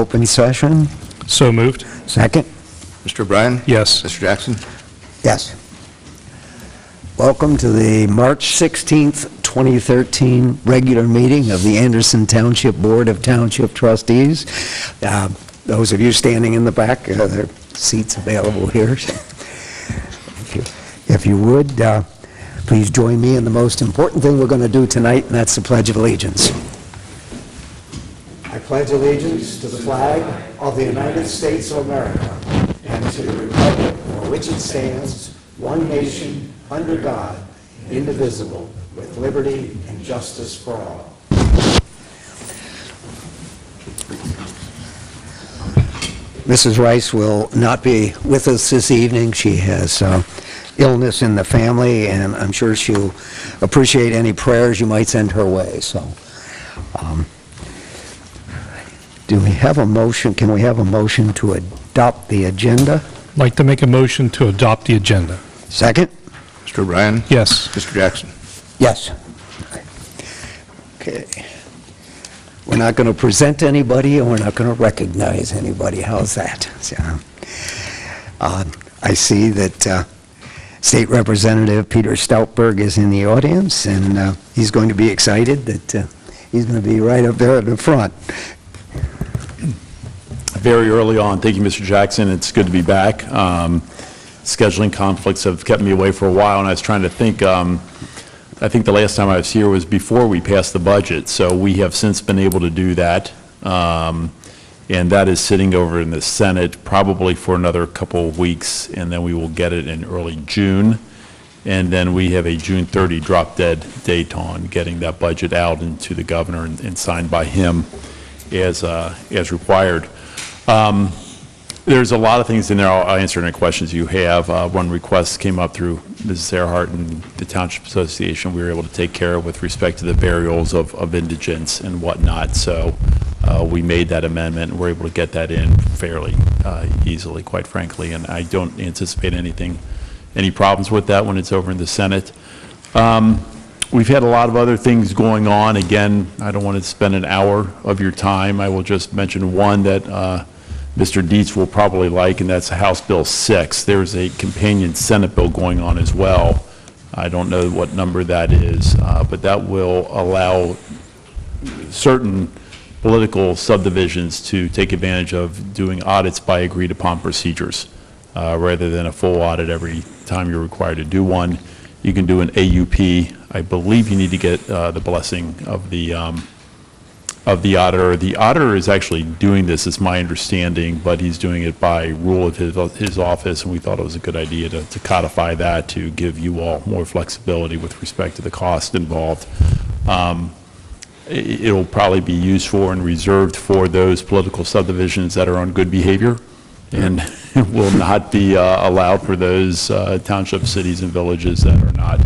Open session. So moved. Second? Mr. O'Brien? Yes. Mr. Jackson? Yes. Welcome to the March 16th, 2013 regular meeting of the Anderson Township Board of Township Trustees. Those of you standing in the back, there are seats available here. If you would, please join me in the most important thing we're going to do tonight, and that's the Pledge of Allegiance. I pledge allegiance to the flag of the United States of America and to the republic for which it stands, one nation, under God, indivisible, with liberty and justice for all. Mrs. Rice will not be with us this evening. She has illness in the family, and I'm sure she'll appreciate any prayers you might send her way. So, do we have a motion? Can we have a motion to adopt the agenda? I'd like to make a motion to adopt the agenda. Second? Mr. O'Brien? Yes. Mr. Jackson? Yes. Okay. We're not going to present anybody, and we're not going to recognize anybody. How's that? So, I see that State Representative Peter Stoutberg is in the audience, and he's going to be excited that he's going to be right up there at the front. Very early on. Thank you, Mr. Jackson. It's good to be back. Scheduling conflicts have kept me away for a while, and I was trying to think, I think the last time I was here was before we passed the budget, so we have since been able to do that, and that is sitting over in the Senate probably for another couple of weeks, and then we will get it in early June, and then we have a June 30 drop-dead date on getting that budget out into the governor and signed by him as required. There's a lot of things in there. I'll answer any questions you have. One request came up through Mrs. Earhart and the Township Association we were able to take care of with respect to the burials of indigents and whatnot. So we made that amendment and we're able to get that in fairly easily, quite frankly. And I don't anticipate any problems with that when it's over in the Senate. We've had a lot of other things going on. Again, I don't want to spend an hour of your time. I will just mention one that Mr. Dietz will probably like, and that's House Bill 6. There's a companion Senate bill going on as well. I don't know what number that is, but that will allow certain political subdivisions to take advantage of doing audits by agreed upon procedures rather than a full audit every time you're required to do one. You can do an AUP. I believe you need to get the blessing of the auditor. The auditor is actually doing this, is my understanding, but he's doing it by rule of his office, and we thought it was a good idea to codify that to give you all more flexibility with respect to the cost involved. It'll probably be used for and reserved for those political subdivisions that are on good behavior, and it will not be allowed for those township cities and villages that are not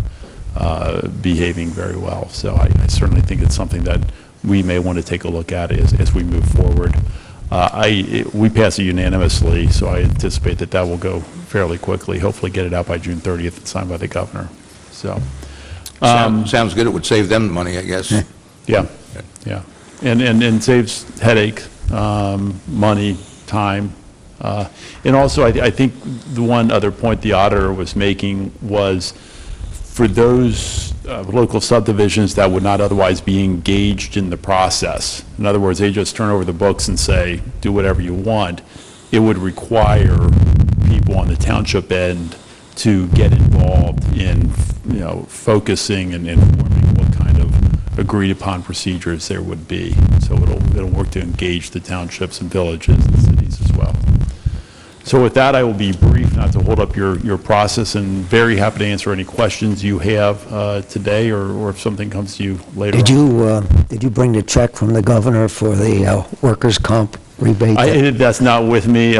behaving very well. So I certainly think it's something that we may want to take a look at as we move forward. We passed it unanimously, so I anticipate that will go fairly quickly. Hopefully get it out by June 30th and signed by the governor. So Sounds good. It would save them money, I guess. yeah, and saves headache, money, time. And also, I think the one other point the auditor was making was for those local subdivisions that would not otherwise be engaged in the process. In other words, they just turn over the books and say, do whatever you want. It would require people on the township end to get involved in, focusing and informing what kind of agreed upon procedures there would be. So it'll work to engage the townships and villages and cities as well. So with that, I will be brief, not to hold up your process, and very happy to answer any questions you have today, or if something comes to you later. Did you bring the check from the governor for the workers' comp rebate? That's not with me.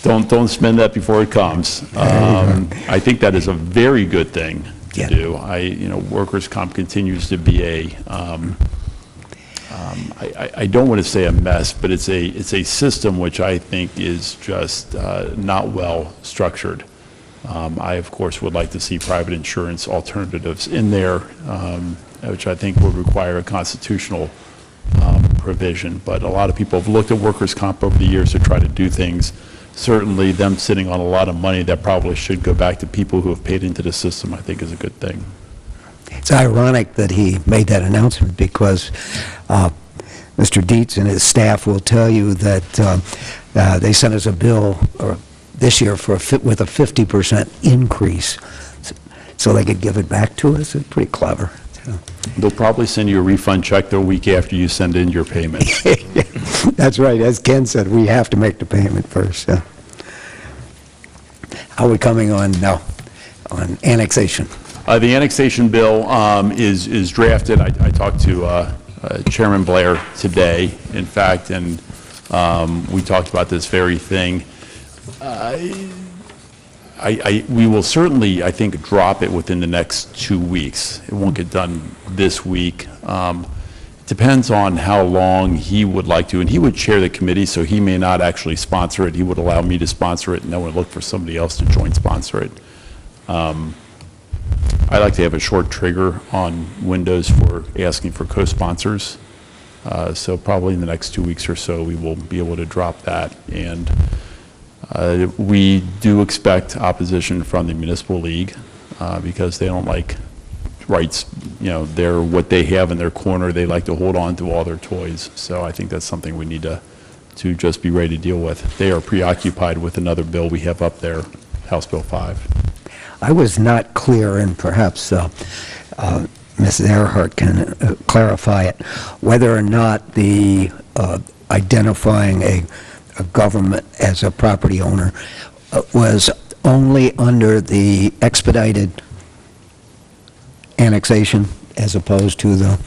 Don't spend that before it comes. I think that is a very good thing to do. Workers' comp continues to be a I don't want to say a mess, but it's a system which I think is just not well structured. I, of course, would like to see private insurance alternatives in there, which I think would require a constitutional provision. But a lot of people have looked at workers' comp over the years to try to do things. Certainly, them sitting on a lot of money that probably should go back to people who have paid into the system, I think is a good thing. It's ironic that he made that announcement because Mr. Dietz and his staff will tell you that they sent us a bill this year with a 50% increase so they could give it back to us. It's pretty clever. They'll probably send you a refund check the week after you send in your payment. That's right. As Ken said, we have to make the payment first. Yeah. How are we coming on annexation? The annexation bill is drafted. I talked to Chairman Blair today, in fact, and we talked about this very thing. We will certainly, I think, drop it within the next 2 weeks. It won't get done this week. Depends on how long he would like to, and he would chair the committee, so he may not actually sponsor it. He would allow me to sponsor it, and then would look for somebody else to join sponsor it. I like to have a short trigger on windows for asking for co-sponsors. So probably in the next 2 weeks or so, we will be able to drop that. And we do expect opposition from the Municipal League because they don't like rights, they're what they have in their corner. They like to hold on to all their toys. So I think that's something we need to just be ready to deal with. They are preoccupied with another bill we have up there, House Bill 5. I was not clear, and perhaps Mrs. Earhart can clarify it, whether or not the identifying a government as a property owner was only under the expedited annexation as opposed to the...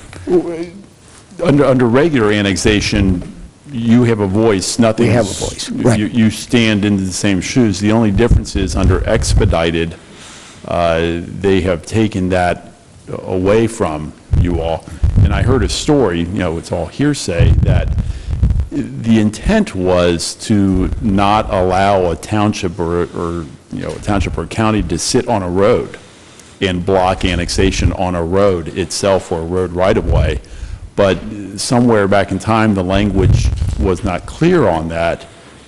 Under regular annexation, you have a voice. Nothing. We have a voice. Right. You stand into the same shoes. The only difference is under expedited, they have taken that away from you all. And I heard a story, it's all hearsay, that the intent was to not allow a township or a township or a county to sit on a road and block annexation on a road itself or a road right-of-way. But somewhere back in time, the language was not clear on that,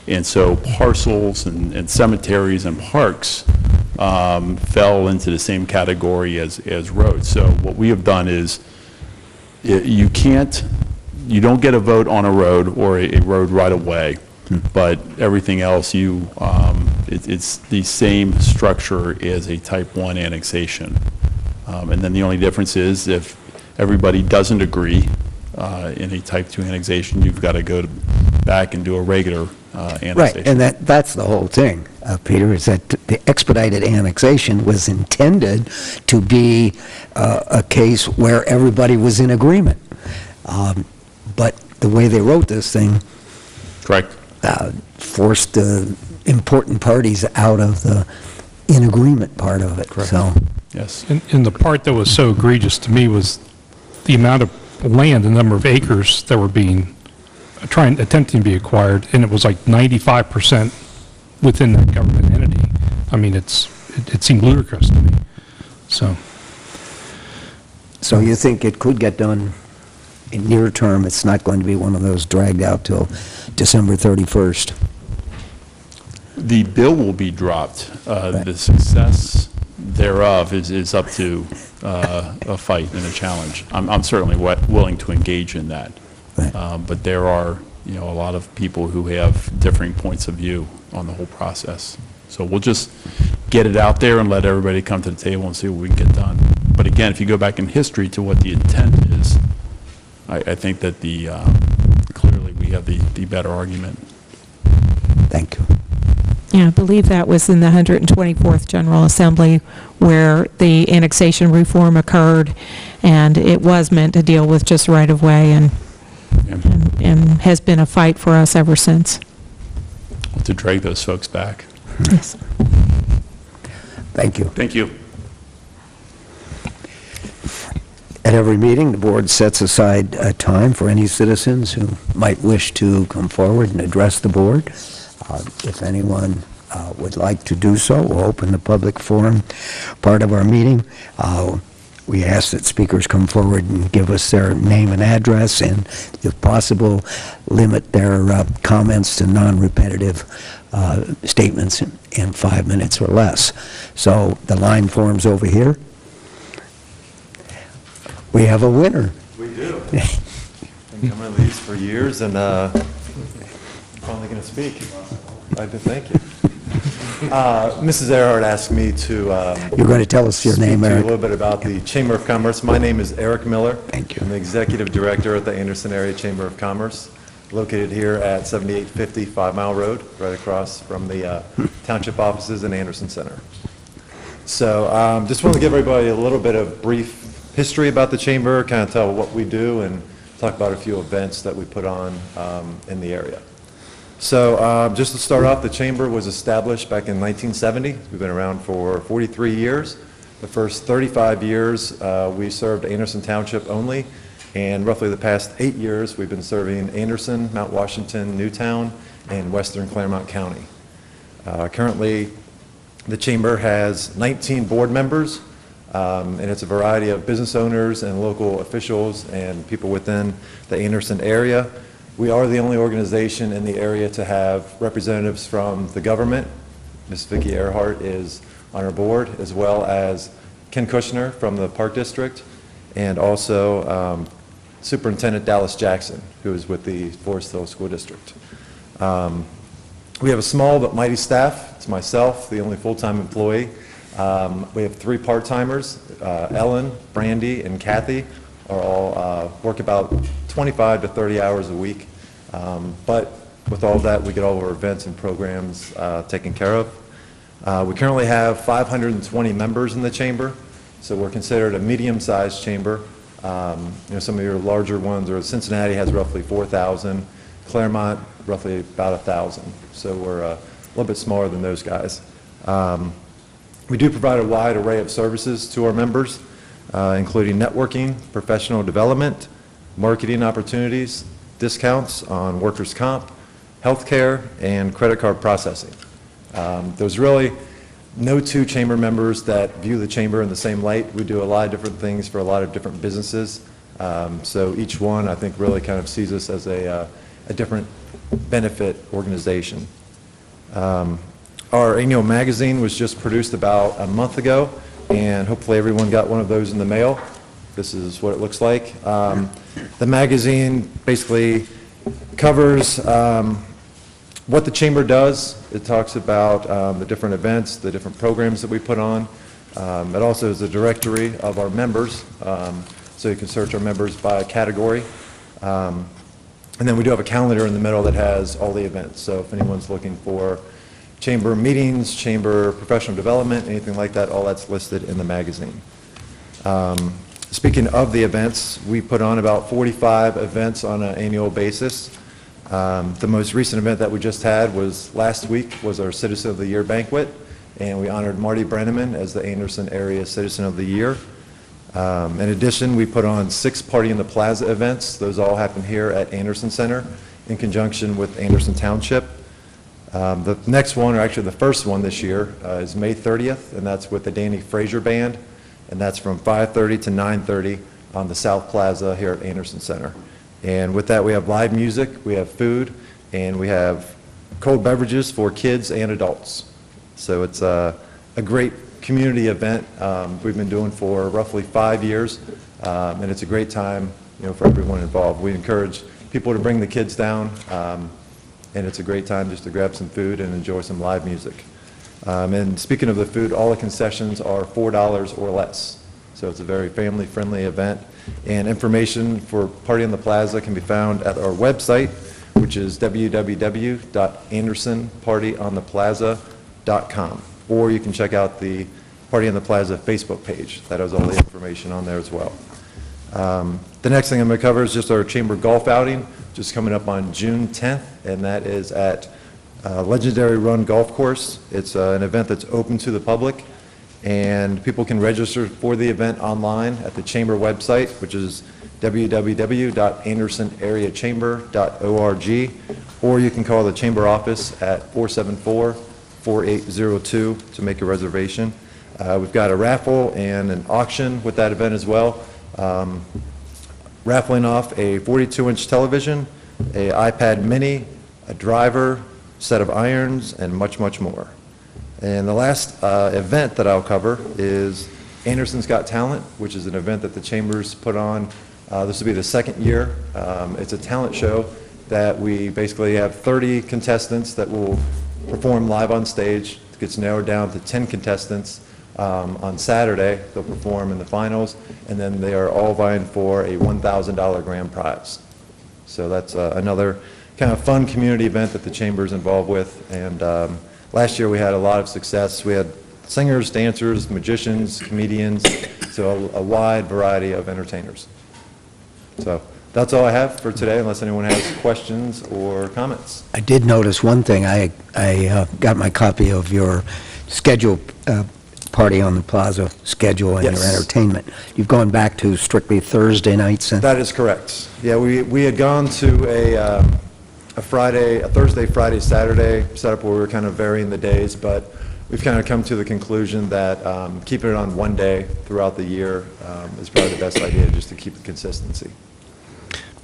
and so parcels and cemeteries and parks fell into the same category as roads. So what we have done is you don't get a vote on a road or a road right-of-way, but everything else it's the same structure as a type 1 annexation. And then the only difference is if everybody doesn't agree in a type 2 annexation, you've got to go back and do a regular annexation. Right, and that's the whole thing, Peter, is that the expedited annexation was intended to be a case where everybody was in agreement. But the way they wrote this thing... Correct. Forced important parties out of the in agreement part of it. Correct. So, yes. And the part that was so egregious to me was the amount of land, the number of acres that were attempting to be acquired, and it was like 95% within that government entity. I mean, it seemed ludicrous to me. So you think it could get done in near term? It's not going to be one of those dragged out till December 31st. The bill will be dropped. Right. The success thereof is up to a fight and a challenge. I'm certainly willing to engage in that. Right. But there are, a lot of people who have differing points of view on the whole process. So we'll just get it out there and let everybody come to the table and see what we can get done. But again, if you go back in history to what the intent is, I think that clearly we have the better argument. Thank you. Yeah, I believe that was in the 124th General Assembly where the annexation reform occurred, and it was meant to deal with just right-of-way, and has been a fight for us ever since. To drag those folks back. Yes. Thank you. Thank you. At every meeting, the board sets aside a time for any citizens who might wish to come forward and address the board. If anyone would like to do so, we'll open the public forum part of our meeting. We ask that speakers come forward and give us their name and address, and if possible, limit their comments to non-repetitive statements in 5 minutes or less. So the line forms over here. We have a winner. We do. Been coming to these for years, and finally going to speak. I'd like to thank you. Mrs. Earhart asked me to You're going to tell us your name, speak to you Eric. a little bit about the Chamber of Commerce. My name is Eric Miller. Thank you. I'm the Executive Director at the Anderson Area Chamber of Commerce, located here at 7850 5 Mile Road, right across from the Township offices in Anderson Center. So just wanted to give everybody a little bit of brief history about the Chamber, kind of tell what we do, and talk about a few events that we put on in the area. So just to start off, the Chamber was established back in 1970. We've been around for 43 years. The first 35 years, we served Anderson Township only, and roughly the past 8 years, we've been serving Anderson, Mount Washington, Newtown, and Western Claremont County. Currently, the Chamber has 19 board members, and it's a variety of business owners and local officials and people within the Anderson area. We are the only organization in the area to have representatives from the government. Ms. Vicki Earhart is on our board, as well as Ken Kushner from the Park District, and also Superintendent Dallas Jackson, who is with the Forest Hill School District. We have a small but mighty staff. It's myself, the only full-time employee. We have 3 part-timers. Ellen, Brandy, and Kathy are all work about 25 to 30 hours a week. But with all that, we get all of our events and programs taken care of. We currently have 520 members in the Chamber, so we're considered a medium-sized chamber. Some of your larger ones, or Cincinnati has roughly 4,000, Claremont roughly about 1,000. So we're a little bit smaller than those guys. We do provide a wide array of services to our members, including networking, professional development, marketing opportunities, discounts on workers' comp, healthcare, and credit card processing. There's really no 2 chamber members that view the chamber in the same light. We do a lot of different things for a lot of different businesses. So each one, I think, really kind of sees us as a different benefit organization. Our annual magazine was just produced about a month ago, and hopefully everyone got one of those in the mail. This is what it looks like. The magazine basically covers what the Chamber does. It talks about the different events, the different programs that we put on. It also is a directory of our members, so you can search our members by category. And then we do have a calendar in the middle that has all the events. So if anyone's looking for Chamber meetings, Chamber professional development, anything like that, all that's listed in the magazine. Speaking of the events, we put on about 45 events on an annual basis. The most recent event that we just had was last week, was our Citizen of the Year banquet, and we honored Marty Brenneman as the Anderson Area Citizen of the Year. In addition, we put on 6 Party in the Plaza events. Those all happen here at Anderson Center in conjunction with Anderson Township. The next one, or actually the first one this year, is May 30th, and that's with the Danny Fraser Band, and that's from 5:30 to 9:30 on the South Plaza here at Anderson Center. And with that, we have live music, we have food, and we have cold beverages for kids and adults. So it's a great community event we've been doing for roughly 5 years, and it's a great time, for everyone involved. We encourage people to bring the kids down, and it's a great time just to grab some food and enjoy some live music. And speaking of the food, all the concessions are $4 or less. So it's a very family-friendly event. And information for Party on the Plaza can be found at our website, which is www.andersonpartyontheplaza.com. Or you can check out the Party on the Plaza Facebook page. That has all the information on there as well. The next thing I'm going to cover is just our Chamber golf outing, just coming up on June 10th, and that is at Legendary Run Golf Course. It's an event that's open to the public, and people can register for the event online at the Chamber website, which is www.andersonareachamber.org, or you can call the Chamber office at 474-4802 to make a reservation. We've got a raffle and an auction with that event as well. Raffling off a 42-inch television, a iPad mini, a driver, set of irons, and much, much more. And the last event that I'll cover is Anderson's Got Talent, which is an event that the Chambers put on. This will be the second year. It's a talent show that we basically have 30 contestants that will perform live on stage. It gets narrowed down to 10 contestants. On Saturday, they'll perform in the finals, and then they are all vying for a $1,000 grand prize. So that's another kind of fun community event that the Chamber is involved with. And last year we had a lot of success. We had singers, dancers, magicians, comedians, so a wide variety of entertainers. So that's all I have for today, unless anyone has questions or comments. I did notice one thing. I got my copy of your schedule, Party on the Plaza schedule and your Yes. entertainment. You've gone back to strictly Thursday nights? That is correct. Yeah, we had gone to a Thursday, Friday, Saturday setup where we were kind of varying the days, but we've kind of come to the conclusion that keeping it on one day throughout the year is probably the best idea, just to keep the consistency.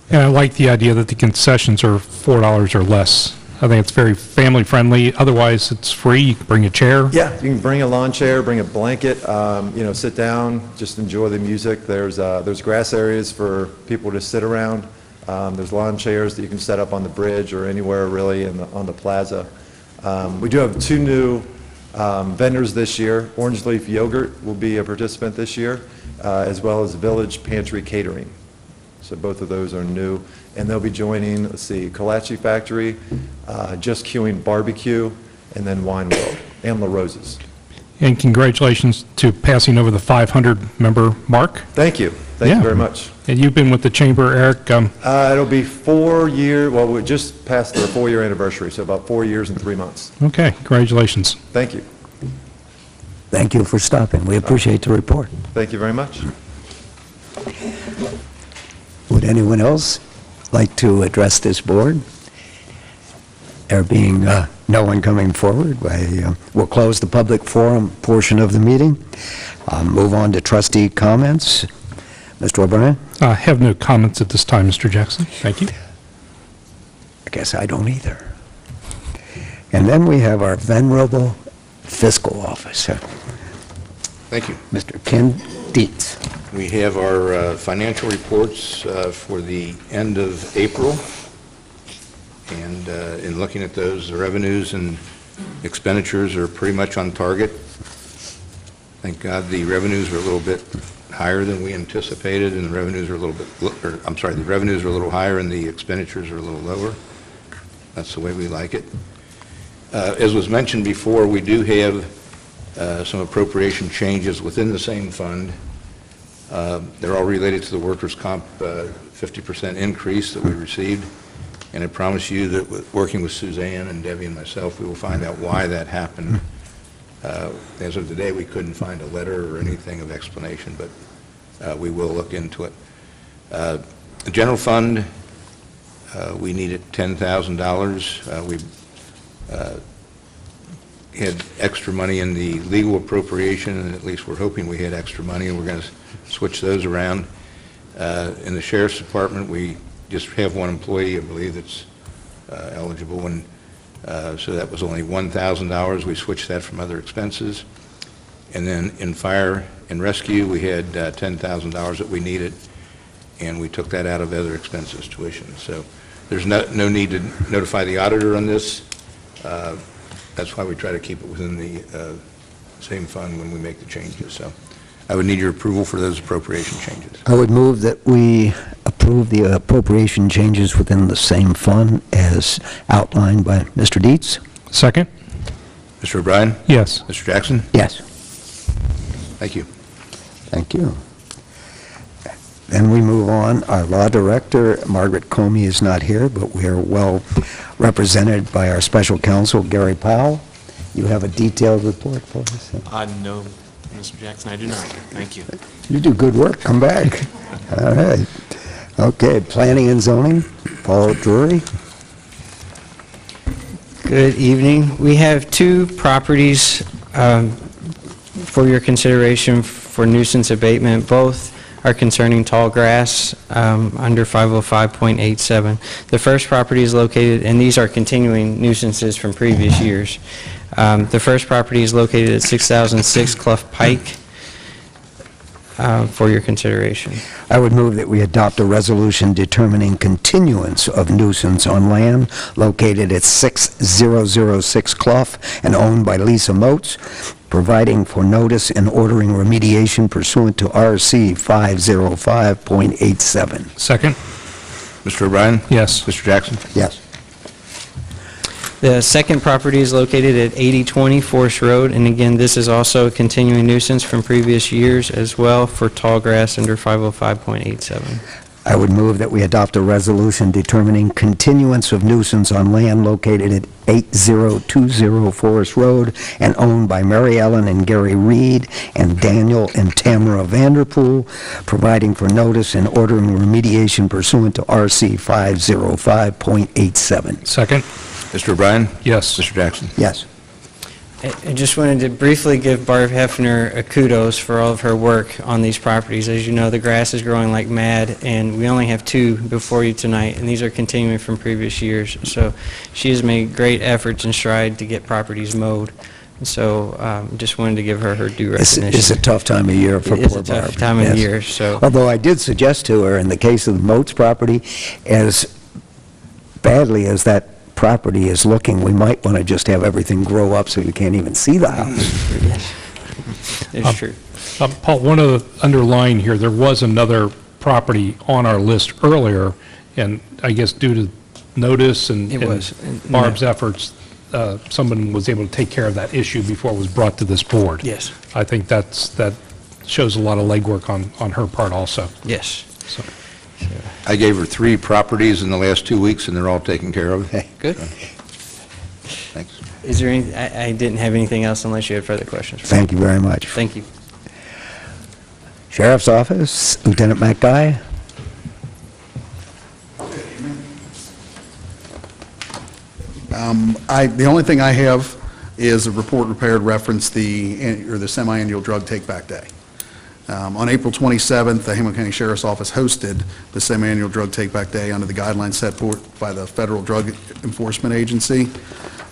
And I like the idea that the concessions are $4 or less. I think it's very family-friendly. Otherwise, it's free. You can bring a chair. Yeah, you can bring a lawn chair, bring a blanket, sit down, just enjoy the music. There's grass areas for people to sit around. There's lawn chairs that you can set up on the bridge or anywhere really on the plaza. We do have two new vendors this year. Orange Leaf Yogurt will be a participant this year, as well as Village Pantry Catering. So both of those are new. And they'll be joining, let's see, Kolache Factory, Just Queuing Barbecue, and then Wine World, and La Rose's. And congratulations to passing over the 500-member mark. Thank you. Thank you very much. And you've been with the Chamber, Eric. It'll be 4 years, well, we just passed our 4-year anniversary, so about 4 years and 3 months. Okay, congratulations. Thank you. Thank you for stopping. We appreciate the report. Thank you very much. Would anyone else like to address this board? There being no one coming forward, we'll close the public forum portion of the meeting. Move on to trustee comments. Mr. O'Brien? I have no comments at this time, Mr. Jackson. Thank you. I guess I don't either. And then we have our venerable fiscal officer, Thank you. Mr. Ken Dietz. We have our financial reports for the end of April, and in looking at those, the revenues and expenditures are pretty much on target. Thank God the revenues were a little bit higher than we anticipated, and the revenues are a little bit, the revenues are a little higher and the expenditures are a little lower. That's the way we like it. As was mentioned before, we do have some appropriation changes within the same fund. They're all related to the workers' comp 50% increase that we received. And I promise you that working with Suzanne and Debbie and myself, we will find out why that happened. As of today, we couldn't find a letter or anything of explanation, but we will look into it. The general fund, we needed $10,000. We had extra money in the legal appropriation, and at least we're hoping we had extra money, and we're going to switch those around. In the Sheriff's Department, we just have one employee, I believe, that's eligible, and so that was only $1,000. We switched that from other expenses. And then in Fire and Rescue, we had $10,000 that we needed, and we took that out of other expenses, tuition. So there's no need to notify the auditor on this. That's why we try to keep it within the same fund when we make the changes. So I would need your approval for those appropriation changes. I would move that we approve the appropriation changes within the same fund as outlined by Mr. Dietz. Second? Mr. O'Brien? Yes. Mr. Jackson? Yes. Thank you. Thank you. Then we move on. Our law director, Margaret Coney, is not here, but we are well represented by our special counsel, Gary Powell. You have a detailed report for us? No, Mr. Jackson, I do not. Thank you. You do good work. Come back. All right. Okay, planning and zoning, Paul Drury. Good evening. We have two properties for your consideration for nuisance abatement. Both are concerning tall grass under 505.87. The first property is located, and these are continuing nuisances from previous years. The first property is located at 6006 Clough Pike for your consideration. I would move that we adopt a resolution determining continuance of nuisance on land located at 6006 Clough and owned by Lisa Moats, providing for notice and ordering remediation pursuant to RC 505.87. Second? Mr. O'Brien? Yes. Mr. Jackson? Yes. The second property is located at 8020 Forest Road, and again, this is also a continuing nuisance from previous years as well for tall grass under 505.87. I would move that we adopt a resolution determining continuance of nuisance on land located at 8020 Forest Road and owned by Mary Ellen and Gary Reed and Daniel and Tamara Vanderpool, providing for notice and ordering remediation pursuant to RC 505.87. Second? Mr. O'Brien? Yes. Mr. Jackson? Yes. I just wanted to briefly give Barb Hefner a kudos for all of her work on these properties. As you know, the grass is growing like mad, and we only have 2 before you tonight, and these are continuing from previous years. So she has made great efforts and stride to get properties mowed. So just wanted to give her her due recognition. It's a tough time of year for poor Barb. It is a tough time of year, so. Although I did suggest to her, in the case of the Moats property, as badly as that property is looking, we might want to just have everything grow up so you can't even see the house. It's true. Paul, one of the underlying here, there was another property on our list earlier, and I guess due to notice and It was. Barb's efforts, someone was able to take care of that issue before it was brought to this board. Yes. I think that shows a lot of legwork on her part also. Yes. So, I gave her 3 properties in the last 2 weeks, and they're all taken care of. Good. Thanks. Is there any, I didn't have anything else unless you had further questions. Thank you very much. Thank you. Sheriff's Office, Lieutenant Matt Guy. The only thing I have is a report prepared reference the semi-annual drug take-back day. On April 27th, the Hamilton County Sheriff's Office hosted the semi-annual drug take-back day under the guidelines set forth by the Federal Drug Enforcement Agency.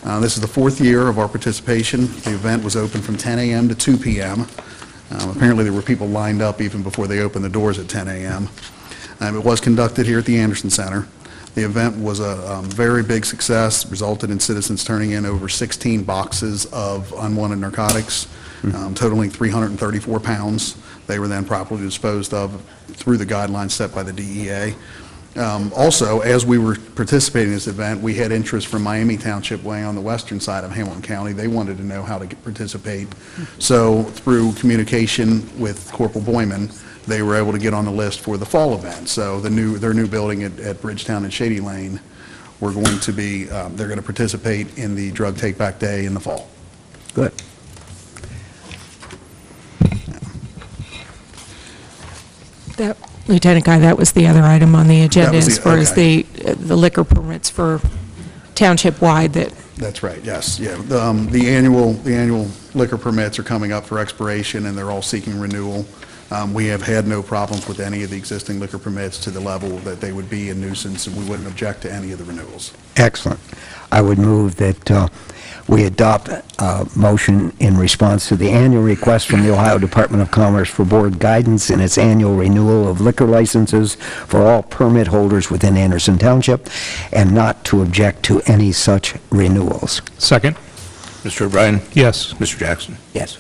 This is the 4th year of our participation. The event was open from 10 a.m. to 2 p.m. Apparently, there were people lined up even before they opened the doors at 10 a.m. It was conducted here at the Anderson Center. The event was a very big success, resulted in citizens turning in over 16 boxes of unwanted narcotics, totaling 334 pounds. They were then properly disposed of through the guidelines set by the DEA. Also, as we were participating in this event, we had interest from Miami Township way on the western side of Hamilton County. They wanted to know how to participate. So through communication with Corporal Boyman, they were able to get on the list for the fall event. So their new building at Bridgetown and Shady Lane, we're going to be, they're going to participate in the drug take-back day in the fall. Good. Lieutenant Guy, that was the other item on the agenda That was as the- far as okay. the liquor permits for township-wide that, That's right, yes, yeah. The annual liquor permits are coming up for expiration, and they're all seeking renewal. We have had no problems with any of the existing liquor permits to the level that they would be a nuisance, and we wouldn't object to any of the renewals. Excellent. I would move that we adopt a motion in response to the annual request from the Ohio Department of Commerce for board guidance in its annual renewal of liquor licenses for all permit holders within Anderson Township, and not to object to any such renewals. second? Mr. O'Brien? Yes. Mr. Jackson? Yes.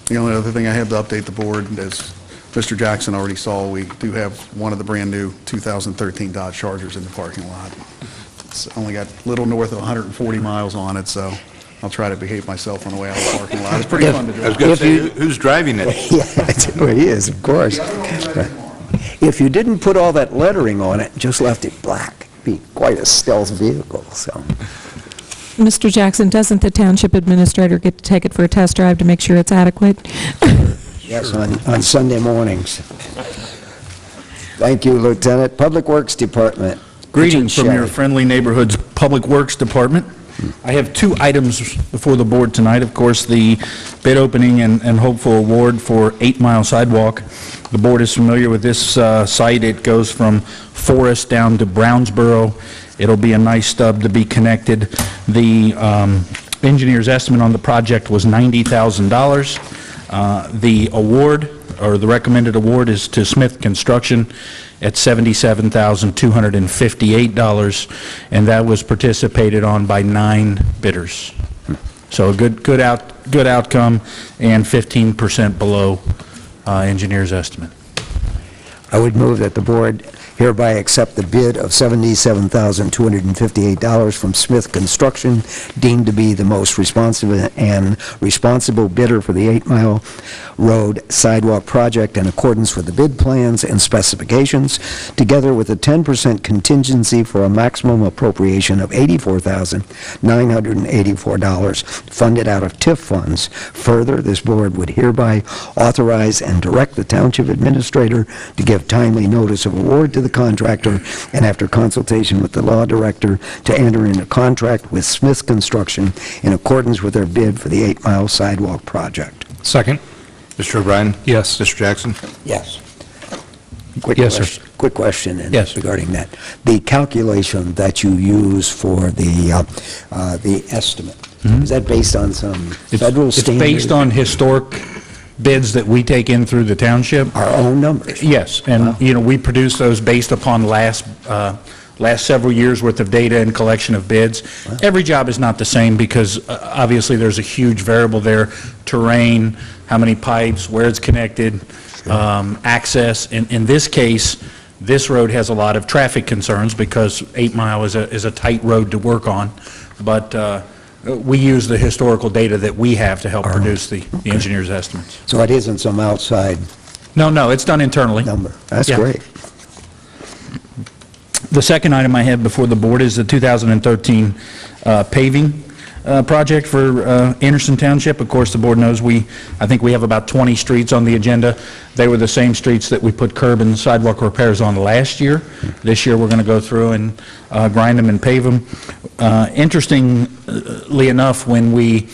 The only other thing I have to update the board, as Mr. Jackson already saw, we do have one of the brand-new 2013 Dodge Chargers in the parking lot. It's only got a little north of 140 miles on it, so I'll try to behave myself on the way out of the parking lot. It's pretty fun to I was drive. going to say, who's driving it? Yeah, that's where he is, of course. If you didn't put all that lettering on it, just left it black, it'd be quite a stealth vehicle, so. Mr. Jackson, doesn't the township administrator get to take it for a test drive to make sure it's adequate? Yes, on Sunday mornings. Thank you, Lieutenant. Public Works Department. Greetings from your Shelley. friendly neighborhood's Public Works Department. I have two items before the board tonight. Of course, the bid opening and hopeful award for 8 Mile Sidewalk. The board is familiar with this site. It goes from Forest down to Brownsboro. It'll be a nice stub to be connected. The engineer's estimate on the project was $90,000. The award, or the recommended award, is to Smith Construction at $77,258, and that was participated on by 9 bidders. So a good outcome, and 15% below engineer's estimate. I would move that the board hereby accept the bid of $77,258 from Smith Construction, deemed to be the most responsive and responsible bidder for the 8 Mile Road sidewalk project in accordance with the bid plans and specifications, together with a 10% contingency for a maximum appropriation of $84,984 funded out of TIF funds. Further, this board would hereby authorize and direct the township administrator to give timely notice of award to the contractor, and after consultation with the law director, to enter into contract with Smith Construction in accordance with their bid for the 8 Mile sidewalk project. Second. Mr. O'Brien? Yes. Mr. Jackson? Yes. Yes, sir. Quick question Yes. regarding that. The calculation that you use for the estimate, is that based on some federal standard? It's based on historic bids that we take in through the township. Our own numbers? Yes, and, we produce those based upon last several years' worth of data and collection of bids. Every job is not the same because obviously there's a huge variable there: terrain, how many pipes, where it's connected, access. In this case, this road has a lot of traffic concerns because 8 Mile is a tight road to work on, but we use the historical data that we have to help produce the engineer's estimates. So it isn't some outside No, it's done internally. number? That's Yeah. great. The second item I have before the board is the 2013 paving project for Anderson Township. Of course, the board knows I think we have about 20 streets on the agenda. They were the same streets that we put curb and sidewalk repairs on last year. This year, we're going to go through and grind them and pave them. Interestingly enough, when we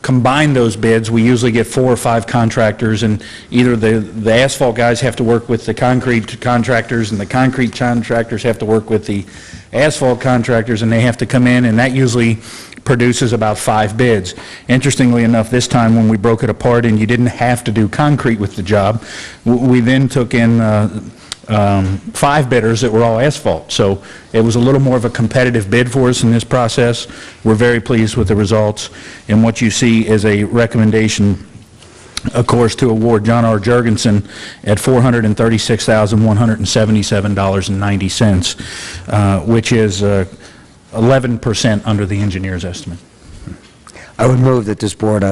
combine those bids, we usually get 4 or 5 contractors, and either the asphalt guys have to work with the concrete contractors, and the concrete contractors have to work with the asphalt contractors, and they have to come in, and that usually produces about 5 bids. Interestingly enough, this time when we broke it apart and you didn't have to do concrete with the job, we then took in 5 bidders that were all asphalt. So it was a little more of a competitive bid for us in this process. We're very pleased with the results, and what you see is a recommendation, of course, to award John R. Jurgensen at $436,177.90, which is 11% under the engineer's estimate. I would move that this board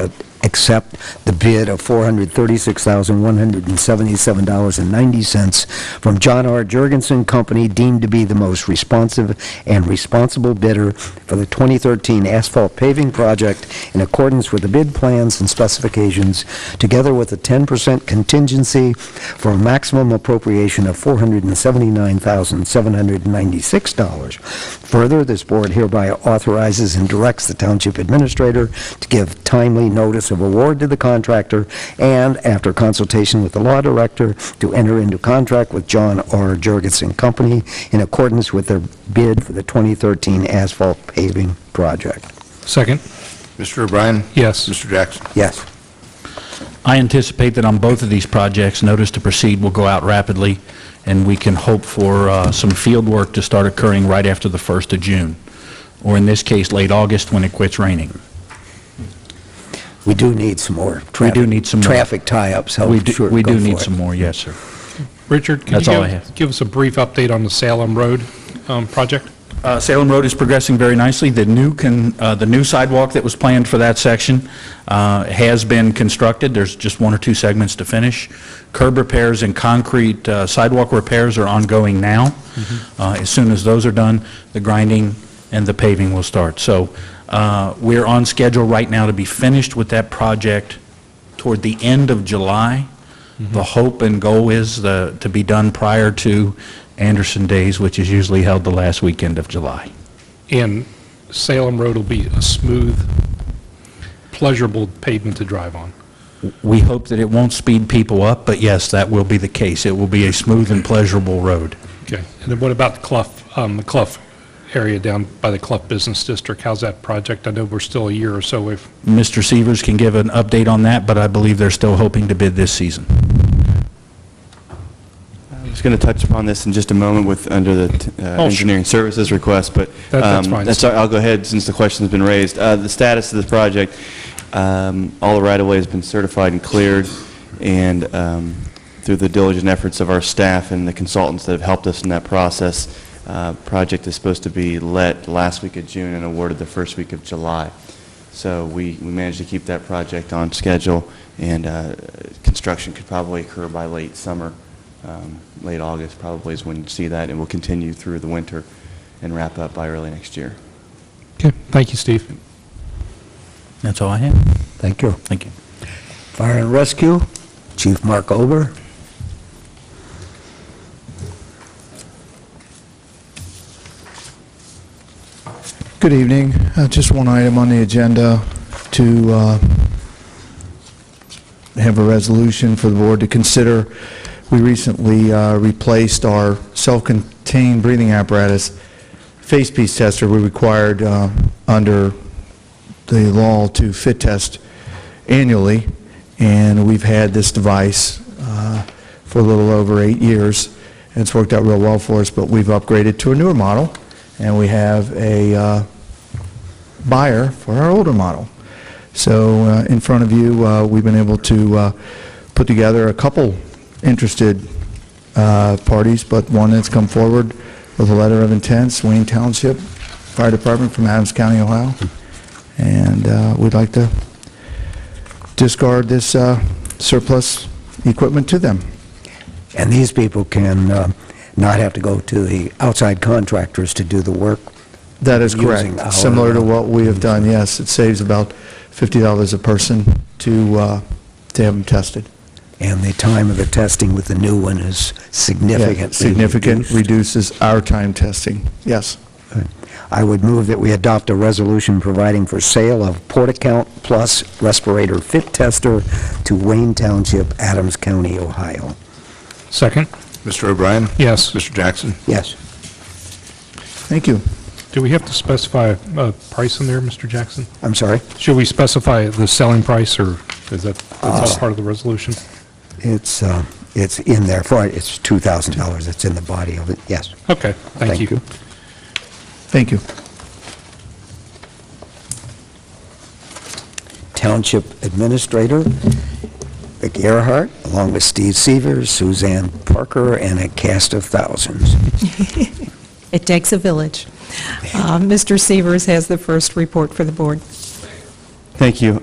accept the bid of $436,177.90 from John R. Jurgensen Company, deemed to be the most responsive and responsible bidder for the 2013 asphalt paving project in accordance with the bid plans and specifications, together with a 10% contingency for a maximum appropriation of $479,796. Further, this board hereby authorizes and directs the township administrator to give timely notice of award to the contractor, and after consultation with the law director, to enter into contract with John R. Jurgensen Company in accordance with their bid for the 2013 asphalt paving project. Second. Mr. O'Brien? Yes. Mr. Jackson? Yes. I anticipate that on both of these projects, notice to proceed will go out rapidly, and we can hope for some field work to start occurring right after the 1st of June, or in this case, late August when it quits raining. We do need some more We do need some more. traffic tie-ups. We do need some more, yes, sir. Richard, can That's you all I have. give us a brief update on the Salem Road project? Salem Road is progressing very nicely. The new sidewalk that was planned for that section has been constructed. There's just 1 or 2 segments to finish. Curb repairs and concrete sidewalk repairs are ongoing now. As soon as those are done, the grinding and the paving will start. So we're on schedule right now to be finished with that project toward the end of July. The hope and goal is to be done prior to Anderson Days, which is usually held the last weekend of July. And Salem Road will be a smooth, pleasurable pavement to drive on. We hope that it won't speed people up, but yes, that will be the case. It will be a smooth and pleasurable road. Okay. And then what about the Clough area down by the Clough Business District? How's that project? I know we're still a year or so away. Mr. Severs can give an update on that, but I believe they're still hoping to bid this season. I was going to touch upon this in just a moment with, under the engineering services request, but That's fine. I'll go ahead since the question's been raised. The status of this project, all the right-of-way has been certified and cleared, and through the diligent efforts of our staff and the consultants that have helped us in that process, project is supposed to be let last week of June and awarded the first week of July. So we managed to keep that project on schedule, and construction could probably occur by late summer. Late August probably is when you see that, and we'll continue through the winter and wrap up by early next year. Okay. Thank you, Steve. That's all I have. Thank you. Thank you. Fire and Rescue, Chief Mark Ober. Good evening. Just one item on the agenda to have a resolution for the board to consider. We recently replaced our self-contained breathing apparatus face piece tester. We required under the law to fit test annually, and we've had this device for a little over 8 years, and it's worked out real well for us, but we've upgraded to a newer model, and we have a buyer for our older model. So in front of you, we've been able to put together a couple interested parties, but one that's come forward with a letter of intent, Wayne Township Fire Department from Adams County, Ohio. And we'd like to discard this surplus equipment to them. And these people can not have to go to the outside contractors to do the work. That is Using correct. our, Similar to what we have done, yes. It saves about $50 a person to have them tested. And the time of the testing with the new one is significantly Significant, reduced. reduces our time testing, yes. I would move that we adopt a resolution providing for sale of Port-A-Count Plus respirator fit tester to Wayne Township, Adams County, Ohio. Second? Mr. O'Brien? Yes. Mr. Jackson? Yes. Thank you. Do we have to specify a price in there, Mr. Jackson? I'm sorry? Should we specify the selling price, or is that that's all part of the resolution? It's in there for it. It's $2,000. It's in the body of it. Yes. Okay, thank you. Thank you. Township Administrator, Vic Earhart, along with Steve Severs, Suzanne Parker, and a cast of thousands. It takes a village. Mr. Severs has the first report for the board. Thank you.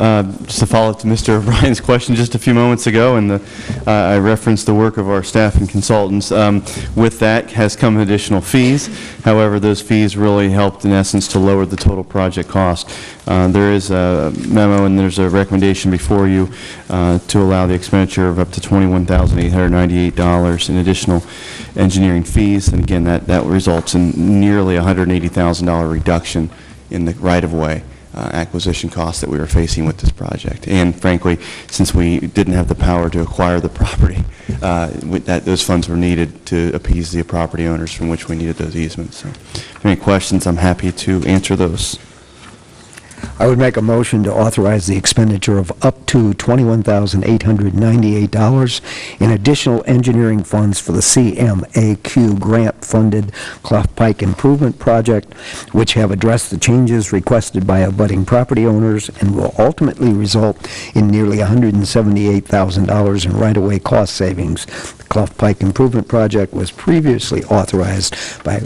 Just a follow-up to Mr. O'Brien's question just a few moments ago, and I referenced the work of our staff and consultants. With that has come additional fees. However, those fees really helped, in essence, to lower the total project cost. There is a memo and there's a recommendation before you to allow the expenditure of up to $21,898 in additional engineering fees. And again, that results in nearly $180,000 reduction in the right-of-way acquisition costs that we were facing with this project. And frankly, since we didn't have the power to acquire the property, those funds were needed to appease the property owners from which we needed those easements. So if there are any questions, I'm happy to answer those. I would make a motion to authorize the expenditure of up to $21,898 in additional engineering funds for the CMAQ grant-funded Clough Pike Improvement Project, which have addressed the changes requested by abutting property owners and will ultimately result in nearly $178,000 in right-of-way cost savings. The Clough Pike Improvement Project was previously authorized by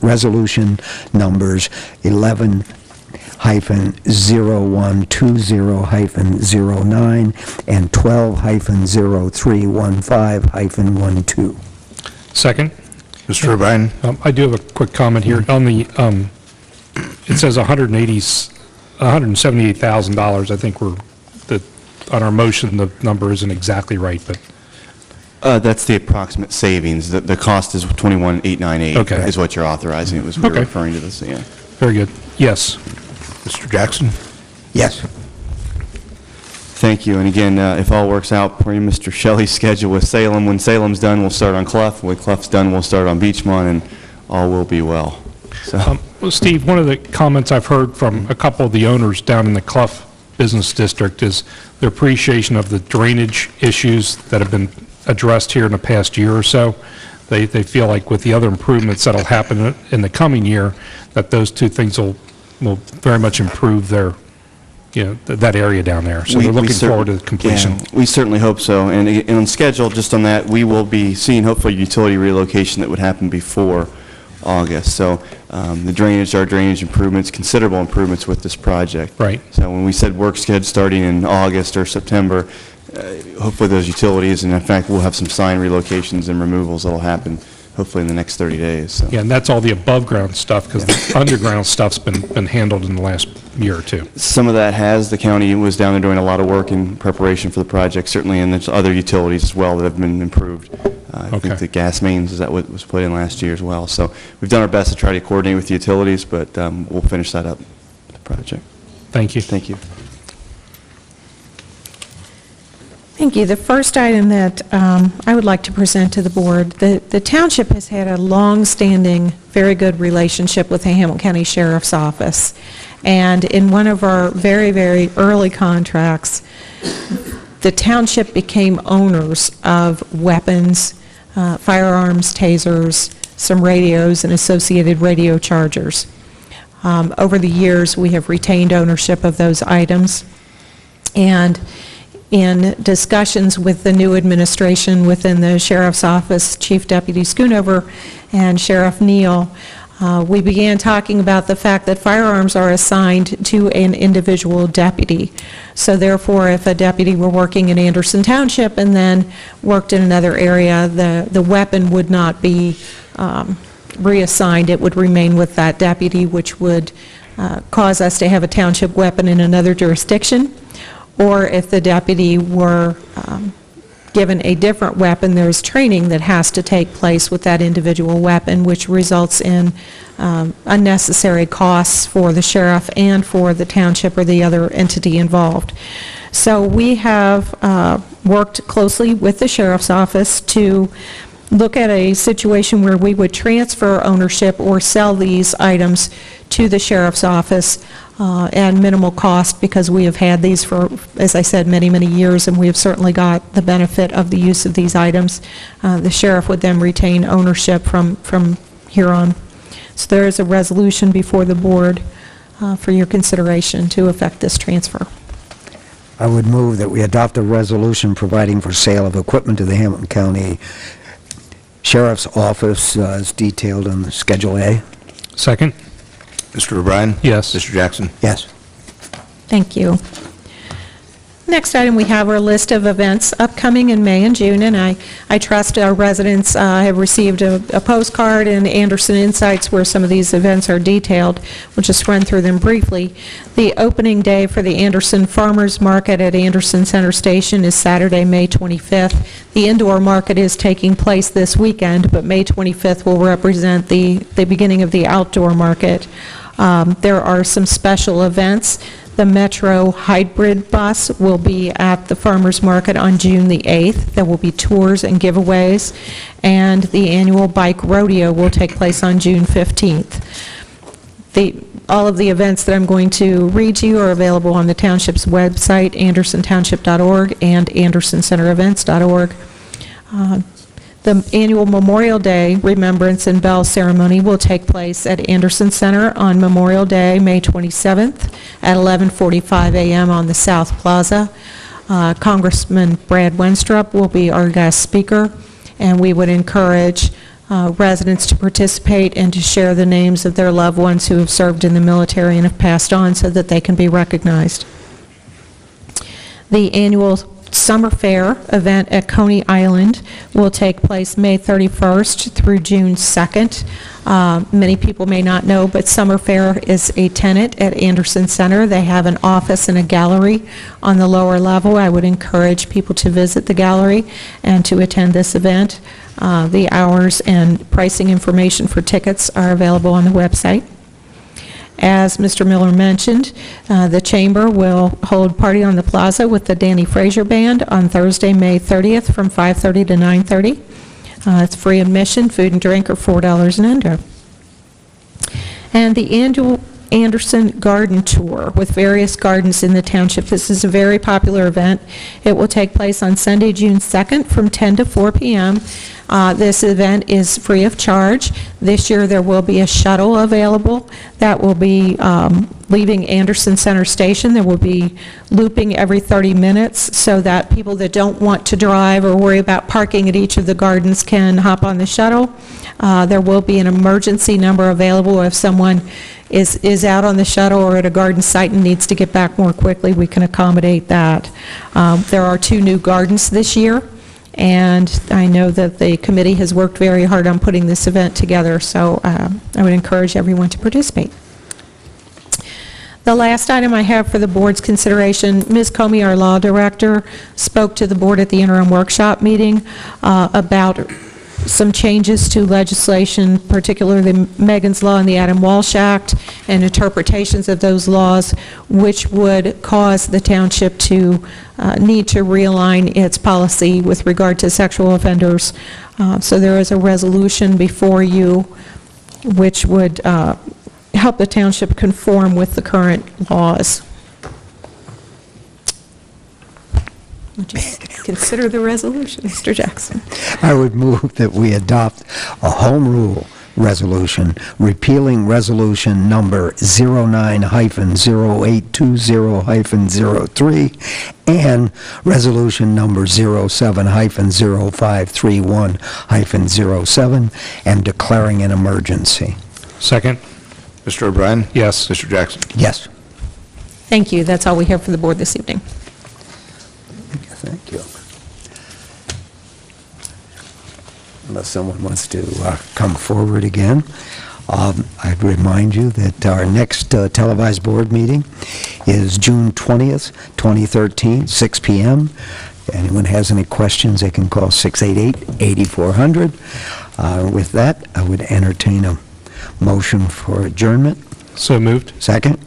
resolution numbers 11-0120-09 and 12-0315-12. Second? Mr. O'Brien? I do have a quick comment here. On the, it says $178,000. I think on our motion, the number isn't exactly right, but. That's the approximate savings. The cost is $21,898 Okay. is what you're authorizing. It was we were Okay. referring to this, yeah. Very good. Yes. Mr. Jackson? Yes. Thank you. And again, if all works out per Mr. Shelley's schedule with Salem, when Salem's done, we'll start on Clough. When Clough's done, we'll start on Beechmont, and all will be well. So, Well, Steve, one of the comments I've heard from a couple of the owners down in the Clough Business District is their appreciation of the drainage issues that have been addressed here in the past year or so. They feel like with the other improvements that'll happen in the coming year, that those two things will very much improve their, that area down there. So they're looking forward to completion. Yeah, we certainly hope so. And on schedule, just on that, we will be seeing hopefully utility relocation that would happen before August. So the drainage improvements, considerable improvements with this project. Right. So when we said work schedule starting in August or September, hopefully those utilities, and in fact, we'll have some sign relocations and removals that'll happen hopefully in the next 30 days. So. Yeah, and that's all the above-ground stuff, because the underground stuff's been handled in the last year or two. Some of that has. The county was down there doing a lot of work in preparation for the project, certainly, and there's other utilities as well that have been improved. I think the gas mains, is that what was put in last year as well. So we've done our best to try to coordinate with the utilities, but we'll finish that up, the project. Thank you. Thank you. Thank you. The first item that I would like to present to the board, the township has had a long-standing, very good relationship with the Hamilton County Sheriff's Office. And in one of our very, very early contracts, the township became owners of weapons, firearms, tasers, some radios, and associated radio chargers. Over the years, we have retained ownership of those items. And in discussions with the new administration within the Sheriff's Office, Chief Deputy Schoonover and Sheriff Neal, we began talking about the fact that firearms are assigned to an individual deputy. So therefore, if a deputy were working in Anderson Township and then worked in another area, the weapon would not be reassigned. It would remain with that deputy, which would cause us to have a township weapon in another jurisdiction. Or if the deputy were given a different weapon, there's training that has to take place with that individual weapon, which results in unnecessary costs for the sheriff and for the township or the other entity involved. So we have worked closely with the Sheriff's Office to look at a situation where we would transfer ownership or sell these items to the Sheriff's Office at minimal cost, because we have had these for, as I said, many, many years, and we have certainly got the benefit of the use of these items. The sheriff would then retain ownership from here on. So there is a resolution before the board for your consideration to effect this transfer. I would move that we adopt a resolution providing for sale of equipment to the Hamilton County Sheriff's Office as detailed on Schedule A. Second? Mr. O'Brien? Yes. Mr. Jackson? Yes. Thank you. Next item, we have our list of events upcoming in May and June, and I trust our residents have received a postcard and Anderson Insights where some of these events are detailed. We'll just run through them briefly. The opening day for the Anderson Farmers Market at Anderson Center Station is Saturday, May 25th. The indoor market is taking place this weekend, but May 25th will represent the beginning of the outdoor market. There are some special events. The Metro Hybrid Bus will be at the Farmers Market on June the 8th. There will be tours and giveaways, and the annual Bike Rodeo will take place on June 15th. All of the events that I'm going to read to you are available on the township's website, andersontownship.org and andersoncenterevents.org. The annual Memorial Day Remembrance and Bell Ceremony will take place at Anderson Center on Memorial Day, May 27th at 11:45 a.m. on the South Plaza. Congressman Brad Wenstrup will be our guest speaker, and we would encourage residents to participate and to share the names of their loved ones who have served in the military and have passed on so that they can be recognized. The annual Summer Fair event at Coney Island will take place May 31st through June 2nd. Many people may not know, but Summer Fair is a tenant at Anderson Center. They have an office and a gallery on the lower level. I would encourage people to visit the gallery and to attend this event. The hours and pricing information for tickets are available on the website. As Mr. Miller mentioned, the Chamber will hold Party on the Plaza with the Danny Fraser Band on Thursday, May 30th from 5:30 to 9:30. It's free admission, food and drink are $4 and under. And the annual Anderson Garden Tour with various gardens in the township. This is a very popular event. It will take place on Sunday, June 2nd from 10 to 4 p.m. This event is free of charge. This year there will be a shuttle available that will be leaving Anderson Center Station. There will be looping every 30 minutes so that people that don't want to drive or worry about parking at each of the gardens can hop on the shuttle. There will be an emergency number available if someone is out on the shuttle or at a garden site and needs to get back more quickly. We can accommodate that. There are 2 new gardens this year, and I know that the committee has worked very hard on putting this event together, so I would encourage everyone to participate. The last item I have for the board's consideration, Ms. Coney, our law director, spoke to the board at the interim workshop meeting about some changes to legislation, particularly Megan's Law and the Adam Walsh Act, and interpretations of those laws, which would cause the township to need to realign its policy with regard to sexual offenders. So there is a resolution before you which would help the township conform with the current laws. Would you consider the resolution, Mr. Jackson? I would move that we adopt a home rule resolution repealing resolution number 09-0820-03 and resolution number 07-0531-07 and declaring an emergency. Second? Mr. O'Brien? Yes. Mr. Jackson? Yes. Thank you. That's all we have for the board this evening. Thank you. Unless someone wants to come forward again, I'd remind you that our next televised board meeting is June 20th, 2013, 6 p.m. If anyone has any questions, they can call 688-8400. With that, I would entertain a motion for adjournment. So moved? Second?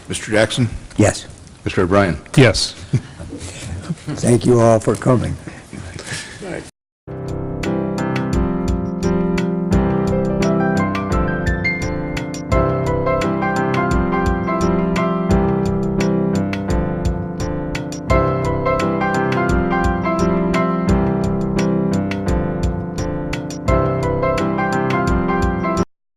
Mr. Jackson? Yes. Mr. O'Brien? Yes. Thank you all for coming.